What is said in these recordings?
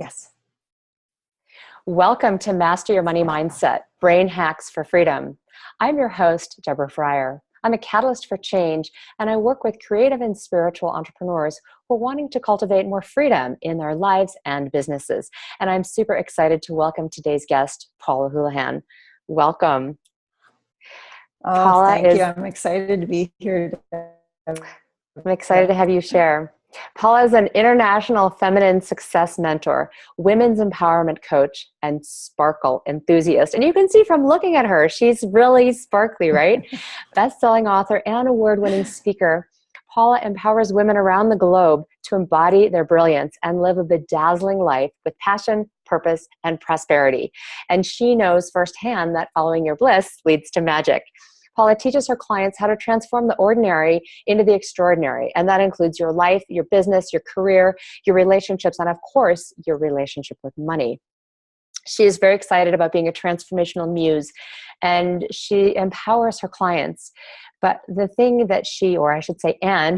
Yes. Welcome to Master Your Money Mindset, Brain Hacks for Freedom. I'm your host, Deborah Fryer. I'm a catalyst for change, and I work with creative and spiritual entrepreneurs who are wanting to cultivate more freedom in their lives and businesses. And I'm super excited to welcome today's guest, Paula Houlihan. Welcome. Oh, thank you. I'm excited to be here. I'm excited to have you share. Paula is an international feminine success mentor, women's empowerment coach, and sparkle enthusiast. And you can see from looking at her, she's really sparkly, right? Best-selling author and award-winning speaker. Paula empowers women around the globe to embody their brilliance and live a bedazzling life with passion, purpose, and prosperity. And she knows firsthand that following your bliss leads to magic. Paula teaches her clients how to transform the ordinary into the extraordinary. And that includes your life, your business, your career, your relationships, and of course, your relationship with money. She is very excited about being a transformational muse, and she empowers her clients. But the thing that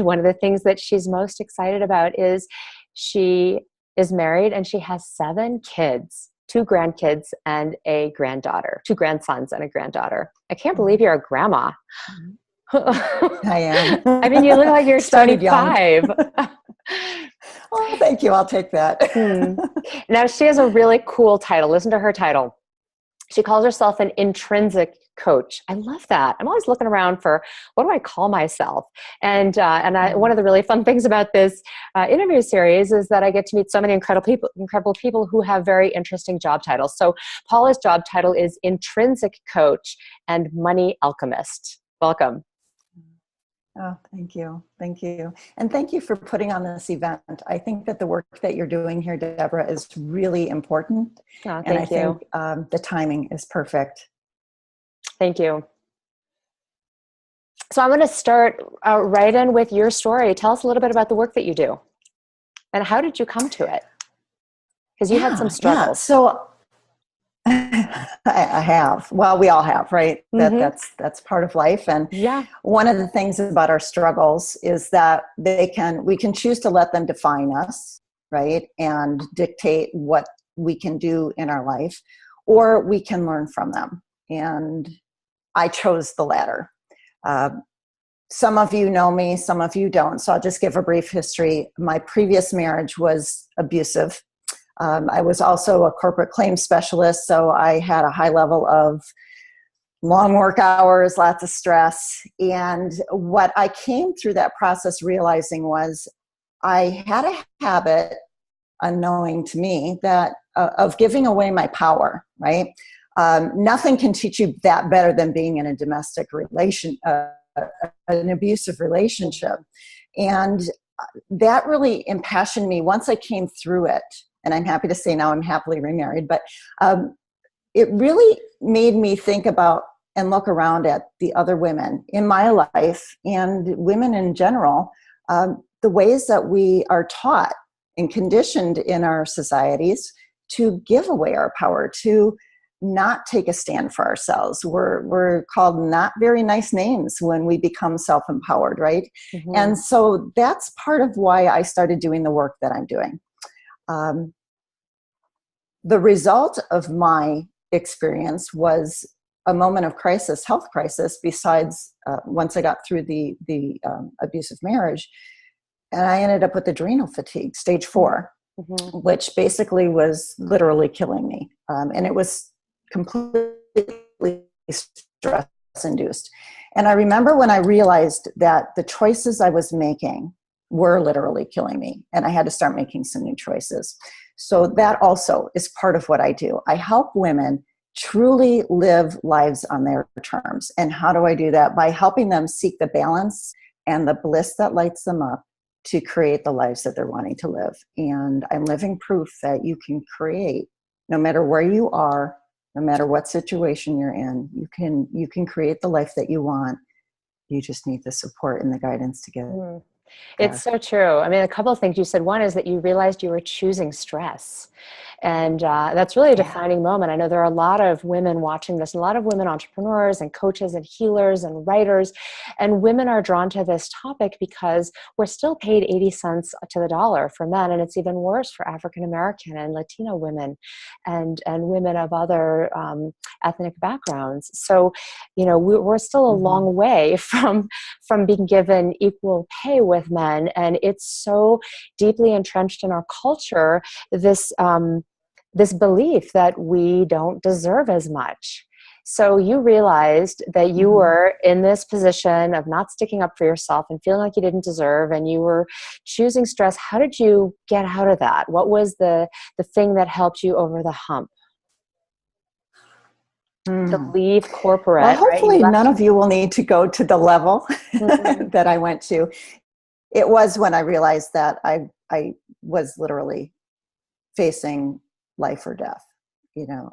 one of the things that she's most excited about is she is married and she has 7 kids. 2 grandkids and a granddaughter, 2 grandsons and a granddaughter. I can't believe you're a grandma. I am. I mean, you look like you're 25. Oh, thank you. I'll take that. Now, she has a really cool title. Listen to her title. She calls herself an intrinsic coach. I love that. I'm always looking around for, what do I call myself? And one of the really fun things about this interview series is that I get to meet so many incredible people who have very interesting job titles. So Paula's job title is intrinsic coach and money alchemist. Welcome. Oh, thank you. Thank you. And thank you for putting on this event. I think that the work that you're doing here, Deborah, is really important. Oh, and I think the timing is perfect. Thank you. So I'm going to start right in with your story. Tell us a little bit about the work that you do. And how did you come to it? Because you had some struggles. Yeah. So I have. Well, we all have, right? That's part of life. And one of the things about our struggles is that we can choose to let them define us, right? And dictate what we can do in our life, or we can learn from them. And I chose the latter. Some of you know me, some of you don't. So I'll just give a brief history. My previous marriage was abusive. I was also a corporate claims specialist, so I had a high level of long work hours, lots of stress. And what I came through that process realizing was I had a habit, unknowing to me, that of giving away my power, right? Nothing can teach you that better than being in a domestic an abusive relationship. And that really impassioned me once I came through it. And I'm happy to say now I'm happily remarried, but it really made me think about and look around at the other women in my life and women in general, the ways that we are taught and conditioned in our societies to give away our power, to not take a stand for ourselves. We're called not very nice names when we become self-empowered, right? Mm-hmm. And so that's part of why I started doing the work that I'm doing. The result of my experience was a moment of crisis, health crisis, besides once I got through the abusive marriage. And I ended up with adrenal fatigue, stage 4, mm-hmm. which basically was literally killing me. And it was completely stress-induced. And I remember when I realized that the choices I was making were literally killing me, and I had to start making some new choices. So that also is part of what I do. I help women truly live lives on their terms. And how do I do that? By helping them seek the balance and the bliss that lights them up to create the lives that they're wanting to live. And I'm living proof that you can create, no matter where you are, no matter what situation you're in, you can create the life that you want. You just need the support and the guidance to get it. It's so true. I mean, a couple of things you said. One is that you realized you were choosing stress. And that's really a defining moment. I know there are a lot of women watching this, a lot of women entrepreneurs and coaches and healers and writers. And women are drawn to this topic because we're still paid 80 cents to the dollar for men. And it's even worse for African American and Latino women and women of other ethnic backgrounds. So, you know, we're still a long way from being given equal pay with men. And it's so deeply entrenched in our culture, this belief that we don't deserve as much. So you realized that you were in this position of not sticking up for yourself and feeling like you didn't deserve, and you were choosing stress. How did you get out of that? What was the thing that helped you over the hump? To leave corporate. Well, hopefully right? none of you will need to go to the level that I went to. It was when I realized that I was literally facing life or death, you know,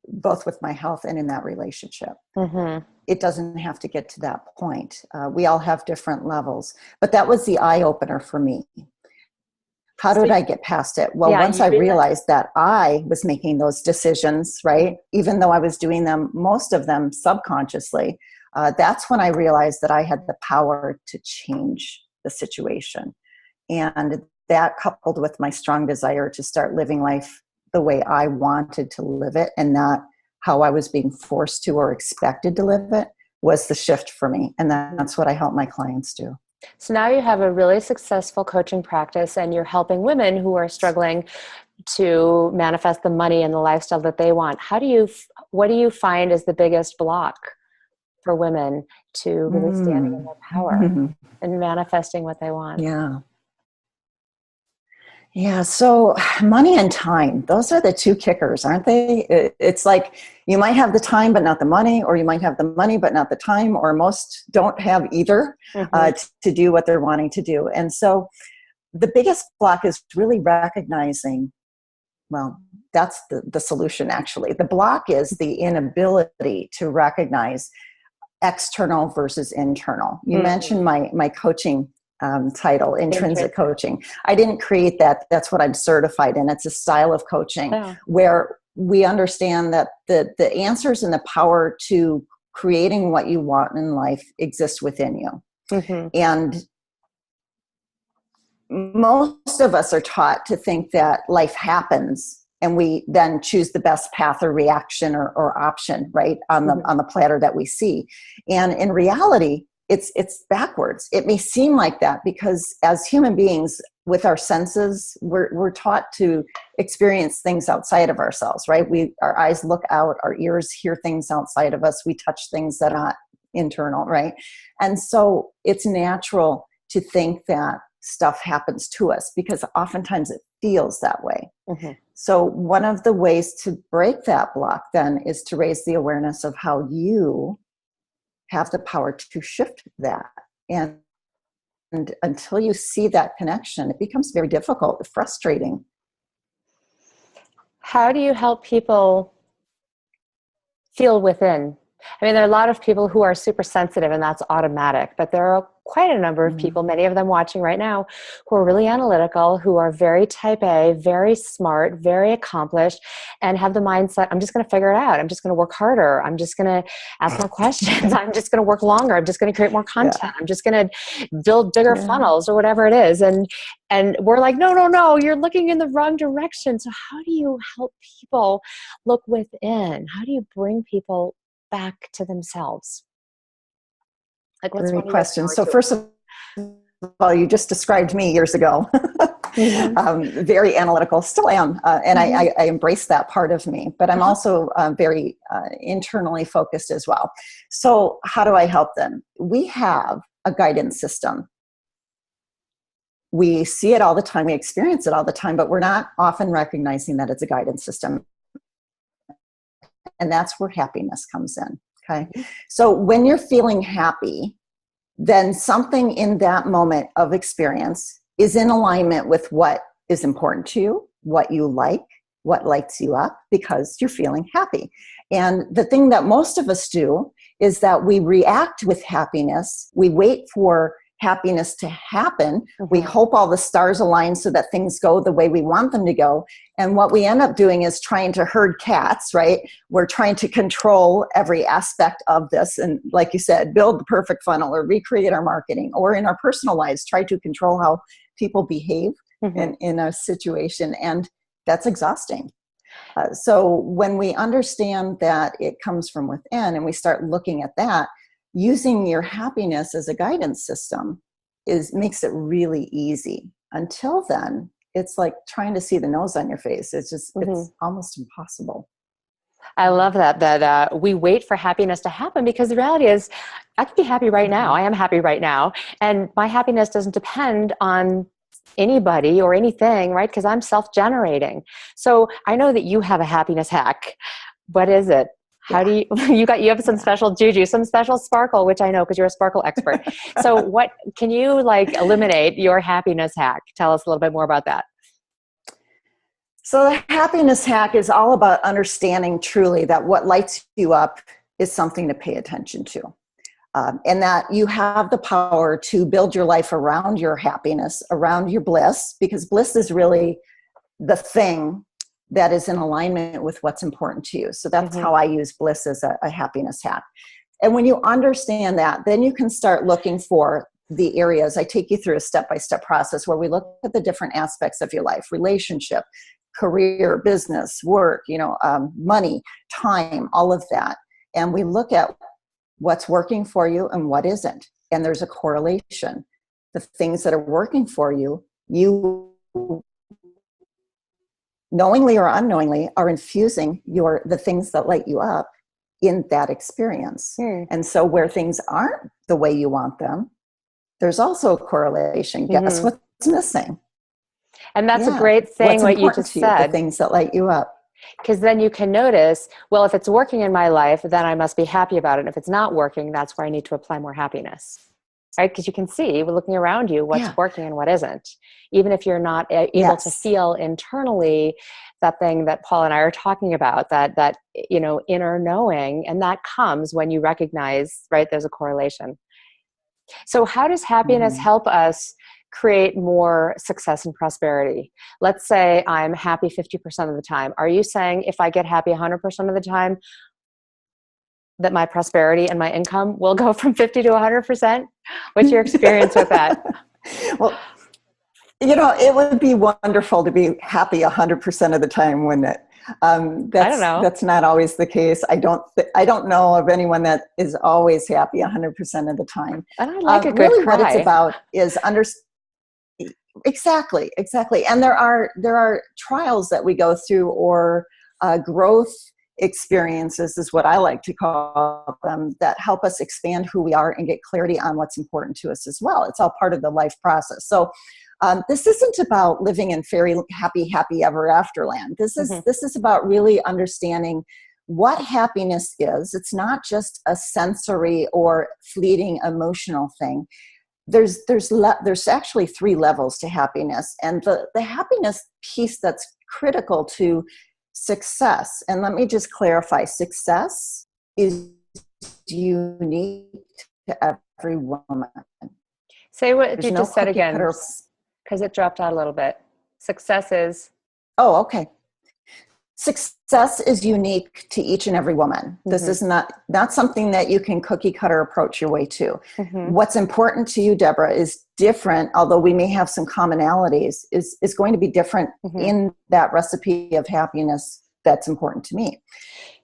both with my health and in that relationship. It doesn't have to get to that point. We all have different levels, but that was the eye opener for me. How did I get past it? Well, once I realized that I was making those decisions, right, even though I was doing them, most of them subconsciously, that's when I realized that I had the power to change the situation. And that, coupled with my strong desire to start living life the way I wanted to live it and not how I was being forced to or expected to live it, was the shift for me. And that's what I help my clients do. So now you have a really successful coaching practice, and you're helping women who are struggling to manifest the money and the lifestyle that they want. What do you find is the biggest block for women to really standing in their power and manifesting what they want? Yeah, so money and time, those are the two kickers, aren't they? It's like you might have the time but not the money, or you might have the money but not the time, or most don't have either to do what they're wanting to do. And so the biggest block is really recognizing, well, that's the solution actually. The block is the inability to recognize external versus internal. You mentioned my coaching title, intrinsic coaching. I didn't create that. That's what I'm certified in. It's a style of coaching where we understand that the answers and the power to creating what you want in life exist within you. And most of us are taught to think that life happens and we then choose the best path or reaction or option, right, on the platter that we see. And in reality, it's backwards. It may seem like that because as human beings with our senses, we're taught to experience things outside of ourselves, right? Our eyes look out, our ears hear things outside of us, we touch things that are not internal, right? And so it's natural to think that stuff happens to us because oftentimes it feels that way. So one of the ways to break that block then is to raise the awareness of how you have the power to shift that. And until you see that connection, it becomes very difficult, frustrating. How do you help people feel within? I mean, there are a lot of people who are super sensitive and that's automatic, but there are quite a number of people, many of them watching right now, who are really analytical, who are very type A, very smart, very accomplished, and have the mindset, I'm just going to figure it out. I'm just going to work harder. I'm just going to ask more questions. I'm just going to work longer. I'm just going to create more content. I'm just going to build bigger funnels or whatever it is. And we're like, no, you're looking in the wrong direction. So how do you help people look within? How do you bring people back to themselves? Like, what's Great question. So first of all, you just described me years ago. Very analytical, still am. And I embrace that part of me, but I'm also very internally focused as well. So how do I help them? We have a guidance system. We see it all the time. We experience it all the time, but we're not often recognizing that it's a guidance system. And that's where happiness comes in. Okay. So when you're feeling happy, then something in that moment of experience is in alignment with what is important to you, what you like, what lights you up, because you're feeling happy. And the thing that most of us do is that we react with happiness. We wait for happiness to happen. We hope all the stars align so that things go the way we want them to go. And what we end up doing is trying to herd cats, right? We're trying to control every aspect of this. And like you said, build the perfect funnel or recreate our marketing, or in our personal lives, try to control how people behave in a situation. And that's exhausting. So when we understand that it comes from within and we start looking at that, using your happiness as a guidance system makes it really easy. Until then, it's like trying to see the nose on your face. It's just, it's almost impossible. I love that we wait for happiness to happen, because the reality is I can be happy right now. I am happy right now. And my happiness doesn't depend on anybody or anything, right? Because I'm self-generating. So I know that you have a happiness hack. What is it? How do you have some special juju, some special sparkle, which I know because you're a sparkle expert. So what can you eliminate your happiness hack? Tell us a little bit more about that. So the happiness hack is all about understanding truly that what lights you up is something to pay attention to. And that you have the power to build your life around your happiness, around your bliss, because bliss is really the thing that is in alignment with what's important to you. So that's how I use bliss as a happiness hack. And when you understand that, then you can start looking for the areas. I take you through a step-by-step process where we look at the different aspects of your life: relationship, career, business, work, money, time, all of that. And we look at what's working for you and what isn't. And there's a correlation. The things that are working for you, you knowingly or unknowingly are infusing the things that light you up in that experience. And so where things aren't the way you want them, there's also a correlation. Guess what's missing? And that's a great thing, what you just said. The things that light you up. Because then you can notice, well, if it's working in my life, then I must be happy about it. And if it's not working, that's where I need to apply more happiness. Right? Because you can see, looking around you, what's working and what isn't. Even if you're not able to feel internally that thing that Paul and I are talking about, that inner knowing, and that comes when you recognize, right, there's a correlation. So how does happiness help us create more success and prosperity? Let's say I'm happy 50% of the time. Are you saying if I get happy 100% of the time, that my prosperity and my income will go from 50 to 100%? What's your experience with that? Well, it would be wonderful to be happy 100% of the time, wouldn't it? I don't know. That's not always the case. I don't know of anyone that is always happy 100% of the time. And I like a good really cry. What it's about is Exactly. And there are trials that we go through, or growth experiences is what I like to call them, that help us expand who we are and get clarity on what's important to us as well. It's all part of the life process. So this isn't about living in fairy happy ever after land. This is about really understanding what happiness is. It's not just a sensory or fleeting emotional thing. There's actually 3 levels to happiness, and the happiness piece that's critical to success. And let me just clarify: success is unique to every woman. Say what you just said again, because it dropped out a little bit. Success is. Oh, okay. Success is unique to each and every woman. This is not something that you can cookie cutter approach your way to. What's important to you, Deborah, is different, although we may have some commonalities, is going to be different in that recipe of happiness that's important to me.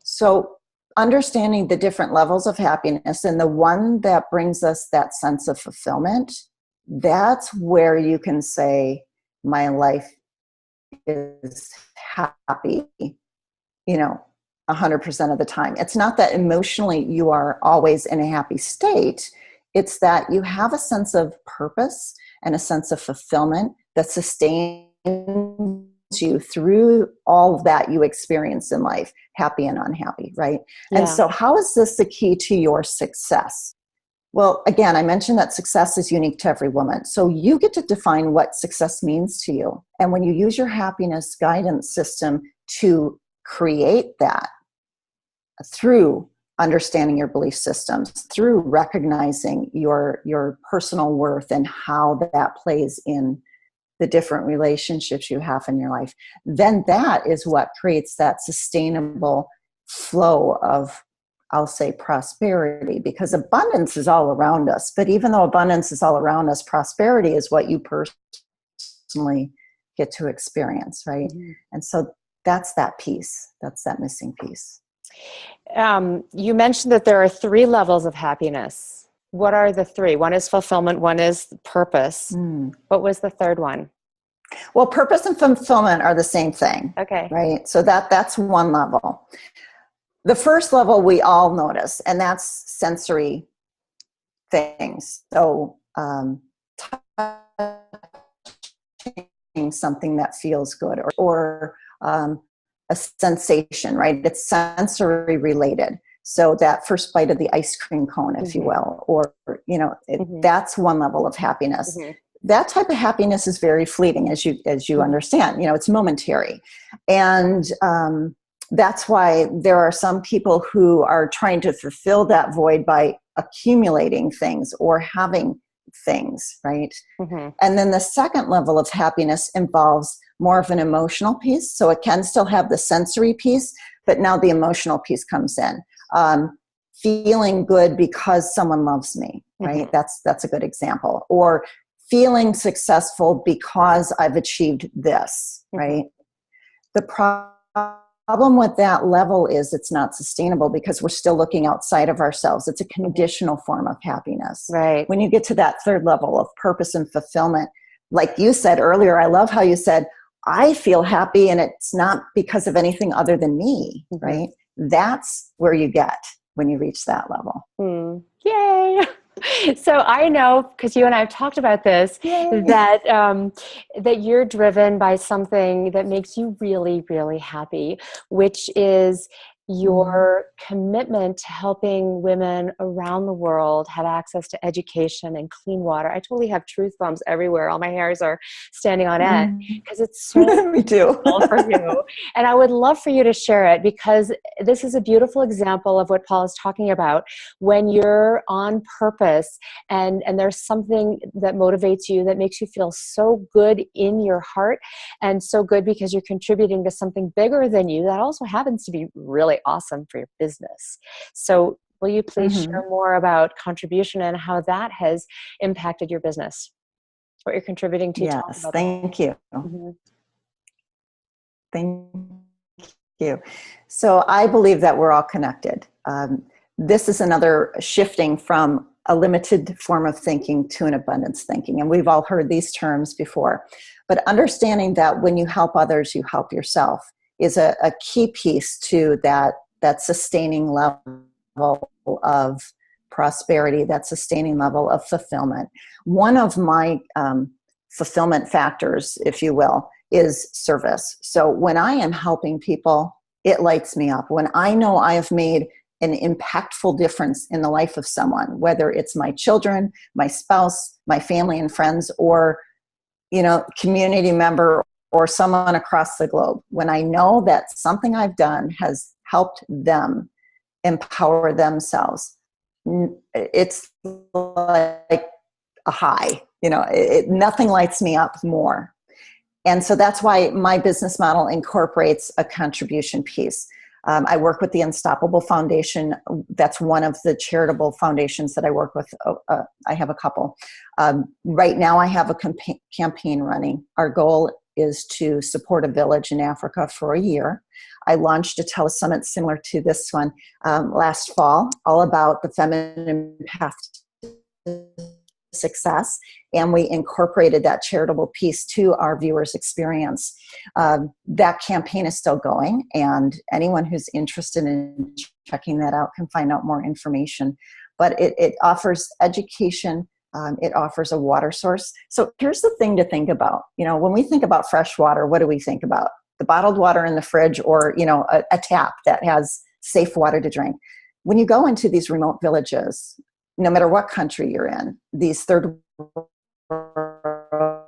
So understanding the different levels of happiness, and the one that brings us that sense of fulfillment, that's where you can say, my life is happy, 100% of the time. It's not that emotionally you are always in a happy state. It's that you have a sense of purpose and a sense of fulfillment that sustains you through all that you experience in life, happy and unhappy, right? Yeah. And so how is this the key to your success? Well, again, I mentioned that success is unique to every woman. So you get to define what success means to you. And when you use your happiness guidance system to create that through understanding your belief systems, through recognizing your personal worth and how that plays in the different relationships you have in your life, then that is what creates that sustainable flow of, I'll say, prosperity, because abundance is all around us. But even though abundance is all around us, prosperity is what you personally get to experience, right? Mm-hmm. And so that's that piece. That's that missing piece. You mentioned that there are 3 levels of happiness. What are the 3? One is fulfillment, one is purpose. What was the third one? Well, purpose and fulfillment are the same thing. Okay. Right? So that's one level. The first level we all notice, and that's sensory things. So touching something that feels good, or a sensation, right? It's sensory related. So that first bite of the ice cream cone, if you will, or, that's one level of happiness. Mm-hmm. That type of happiness is very fleeting, as you understand. It's momentary. And that's why there are some people who are trying to fulfill that void by accumulating things or having things, right? Mm-hmm. And then the second level of happiness involves more of an emotional piece. So it can still have the sensory piece, but now the emotional piece comes in. Feeling good because someone loves me, right? Mm-hmm. That's a good example. Or feeling successful because I've achieved this, right? Mm-hmm. The problem with that level is it's not sustainable, because we're still looking outside of ourselves. It's a conditional form of happiness. Right. When you get to that third level of purpose and fulfillment, like you said earlier, I love how you said, I feel happy and it's not because of anything other than me, mm-hmm. right? That's where you get when you reach that level. Yay! So I know, because you and I have talked about this, that that you're driven by something that makes you really, really happy, which is your commitment to helping women around the world have access to education and clean water. I totally have truth bumps everywhere. All my hairs are standing on end because it's so Me too. for you. And I would love for you to share it, because this is a beautiful example of what Paul is talking about. When you're on purpose and there's something that motivates you, that makes you feel so good in your heart, and so good because you're contributing to something bigger than you, that also happens to be really awesome for your business. So will you please share more about contribution and how that has impacted your business, what you're contributing to? Yes, thank you. Thank you. So I believe that we're all connected. This is another shifting from a limited form of thinking to an abundance thinking. And we've all heard these terms before. But understanding that when you help others, you help yourself is a key piece to that sustaining level of prosperity, that sustaining level of fulfillment. One of my fulfillment factors, if you will, is service. So when I am helping people, it lights me up. When I know I have made an impactful difference in the life of someone, whether it's my children, my spouse, my family and friends, or community member, or someone across the globe, when I know that something I've done has helped them empower themselves, it's like a high. Nothing lights me up more. And so that's why my business model incorporates a contribution piece. I work with the Unstoppable Foundation. That's one of the charitable foundations that I work with. I have a couple. Right now I have a campaign running. Our goal is to support a village in Africa for a year. I launched a telesummit similar to this one last fall, all about the feminine path to success, and we incorporated that charitable piece to our viewers' experience. That campaign is still going, and anyone who's interested in checking that out can find out more information. But it offers education. It offers a water source. So here's the thing to think about. When we think about fresh water, what do we think about? The bottled water in the fridge, or a tap that has safe water to drink. When you go into these remote villages, no matter what country you're in, these third world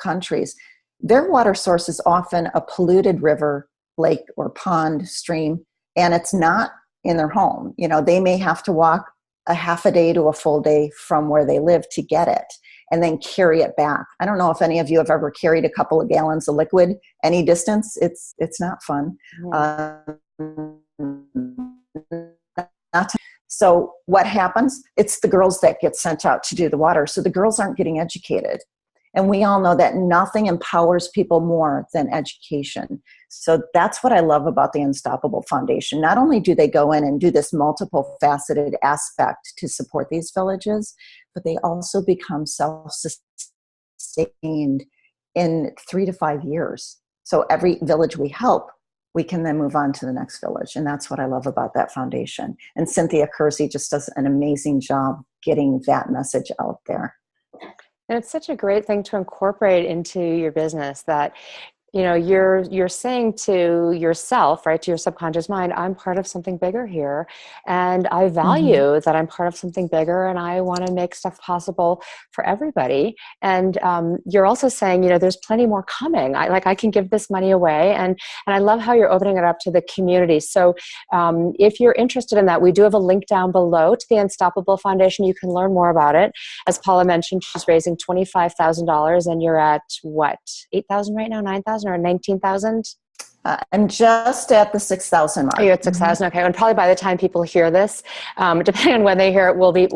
countries, their water source is often a polluted river, lake, or pond, stream, and it's not in their home. They may have to walk a half a day to a full day from where they live to get it and then carry it back. I don't know if any of you have ever carried a couple of gallons of liquid any distance. It's not fun. So what happens? It's the girls that get sent out to do the water. So the girls aren't getting educated. And we all know that nothing empowers people more than education. So that's what I love about the Unstoppable Foundation. Not only do they go in and do this multiple faceted aspect to support these villages, but they also become self-sustained in 3 to 5 years. So every village we help, we can then move on to the next village. And that's what I love about that foundation. And Cynthia Kersey just does an amazing job getting that message out there. And it's such a great thing to incorporate into your business that, you're saying to yourself, right, to your subconscious mind, I'm part of something bigger here. And I value that I'm part of something bigger, and I want to make stuff possible for everybody. And you're also saying, there's plenty more coming. I can give this money away. And I love how you're opening it up to the community. So if you're interested in that, we do have a link down below to the Unstoppable Foundation. You can learn more about it. As Paula mentioned, she's raising $25,000, and you're at what, 8,000 right now, 9,000? Or 19,000? I'm just at the 6,000 mark. Oh, you're at 6,000. Okay. And probably by the time people hear this, depending on when they hear it,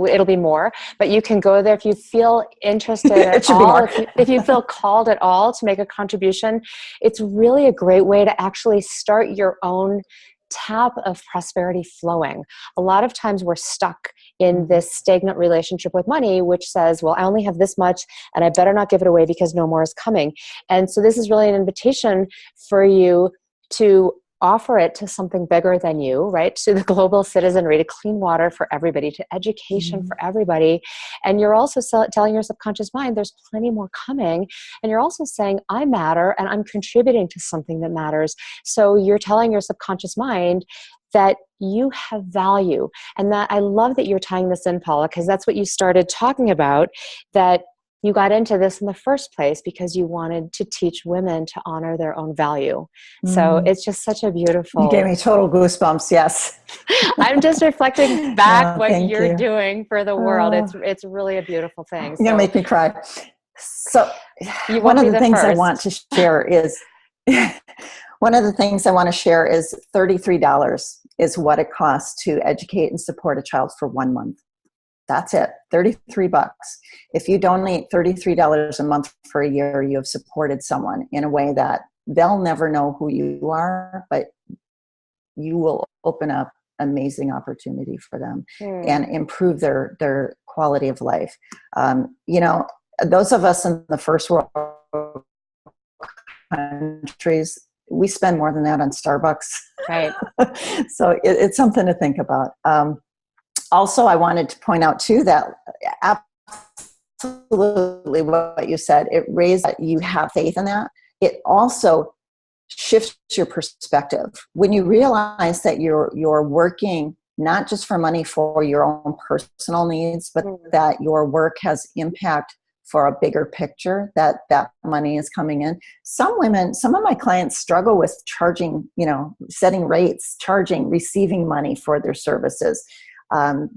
it'll be more, but you can go there if you feel interested at all. If you feel called at all to make a contribution, it's really a great way to actually start your own tap of prosperity flowing. A lot of times we're stuck in this stagnant relationship with money, which says, well, I only have this much and I better not give it away because no more is coming. And so this is really an invitation for you to offer it to something bigger than you, right? To the global citizenry, to clean water for everybody, to education for everybody. And you're also telling your subconscious mind, there's plenty more coming. And you're also saying, I matter and I'm contributing to something that matters. So you're telling your subconscious mind that you have value. And that I love that you're tying this in, Paula, because that's what you started talking about, that you got into this in the first place because you wanted to teach women to honor their own value. So it's just such a beautiful... You gave me total goosebumps, yes. I'm just reflecting back what you're doing for the world. It's really a beautiful thing. You're going to make me cry. So one of the things I want to share is... One of the things I want to share is $33 is what it costs to educate and support a child for 1 month. That's it, $33. If you donate $33 a month for a year, you have supported someone in a way that they'll never know who you are, but you will open up amazing opportunity for them and improve their quality of life. Those of us in the first world countries, we spend more than that on Starbucks. Right. So it's something to think about. Also, I wanted to point out too that absolutely what you said, it raised that you have faith in that. It also shifts your perspective. When you realize that you're working not just for money for your own personal needs, but that your work has impact for a bigger picture, that money is coming in. Some of my clients struggle with charging, setting rates, receiving money for their services.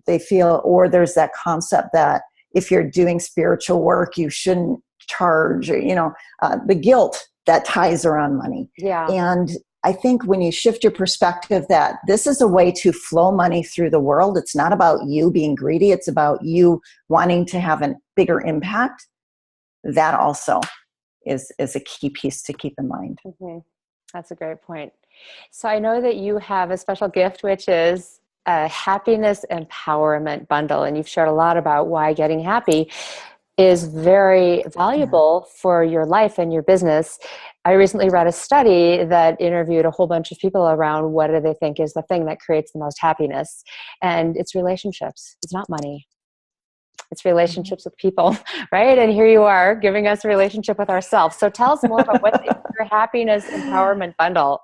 They feel, or there's that concept that if you're doing spiritual work, you shouldn't charge, the guilt that ties around money. Yeah. And I think when you shift your perspective that this is a way to flow money through the world, it's not about you being greedy, it's about you wanting to have a bigger impact. That also is a key piece to keep in mind. Mm-hmm. That's a great point. So I know that you have a special gift, which is a happiness empowerment bundle. And you've shared a lot about why getting happy is very valuable for your life and your business. I recently read a study that interviewed a whole bunch of people around what do they think is the thing that creates the most happiness. And it's relationships. It's not money. It's relationships with people, right? And here you are giving us a relationship with ourselves. So tell us more about what's in your happiness empowerment bundle.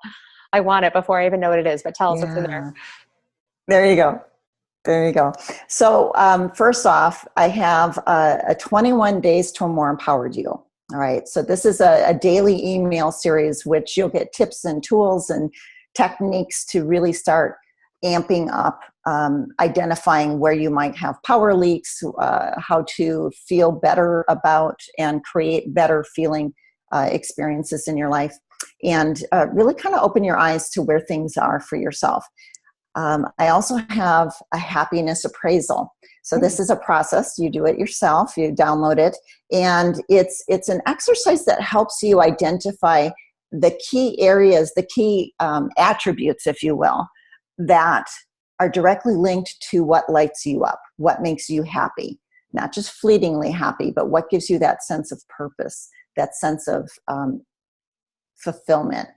I want it before I even know what it is, but tell us what's in there. There you go. There you go. So first off, I have a 21 days to a more empowered you. All right. So this is a daily email series, which you'll get tips and tools and techniques to really start amping up, identifying where you might have power leaks, how to feel better about and create better feeling experiences in your life, and really kind of open your eyes to where things are for yourself. I also have a happiness appraisal. So this is a process. You do it yourself. You download it, and it's an exercise that helps you identify the key areas, the key attributes, if you will, that are directly linked to what lights you up, what makes you happy, not just fleetingly happy, but what gives you that sense of purpose, that sense of fulfillment.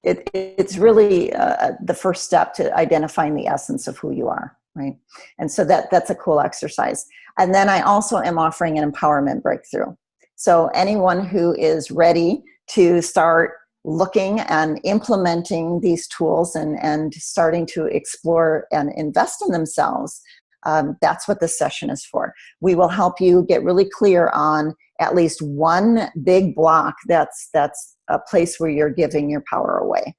It's really the first step to identifying the essence of who you are, right? And so that's a cool exercise. And then I also am offering an empowerment breakthrough. So anyone who is ready to start looking and implementing these tools and starting to explore and invest in themselves, that's what this session is for. We will help you get really clear on at least one big block that's a place where you're giving your power away.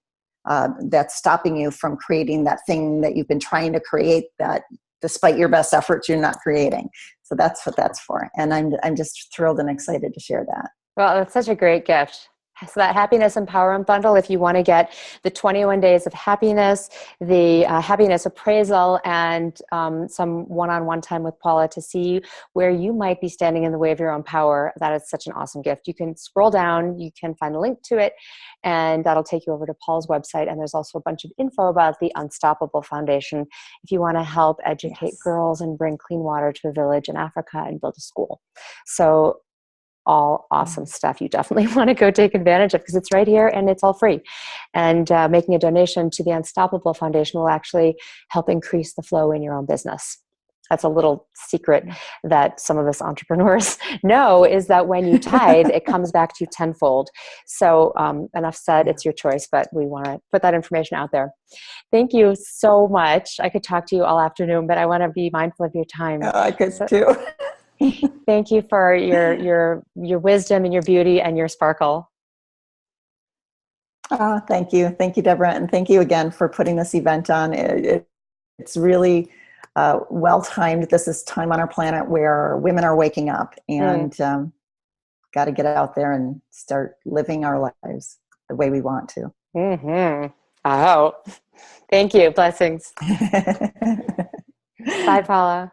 That's stopping you from creating that thing that you've been trying to create that despite your best efforts, you're not creating. So that's what that's for. And I'm just thrilled and excited to share that. Well, that's such a great gift. So that happiness empowerment bundle, if you want to get the 21 days of happiness, the happiness appraisal, and some one-on-one time with Paula to see where you might be standing in the way of your own power, that is such an awesome gift. You can scroll down, you can find a link to it, and that'll take you over to Paula's website. And there's also a bunch of info about the Unstoppable Foundation if you want to help educate girls and bring clean water to a village in Africa and build a school. So all awesome stuff you definitely want to go take advantage of, because it's right here and it's all free. And making a donation to the Unstoppable Foundation will actually help increase the flow in your own business. That's a little secret that some of us entrepreneurs know, is that when you tithe, it comes back to you tenfold. So enough said, it's your choice, but we want to put that information out there. Thank you so much. I could talk to you all afternoon, but I want to be mindful of your time. I could too. Thank you for your wisdom and your beauty and your sparkle. Thank you, Deborah, and thank you again for putting this event on. It's really well timed. This is time on our planet where women are waking up, and got to get out there and start living our lives the way we want to. Oh, thank you. Blessings. Bye, Paula.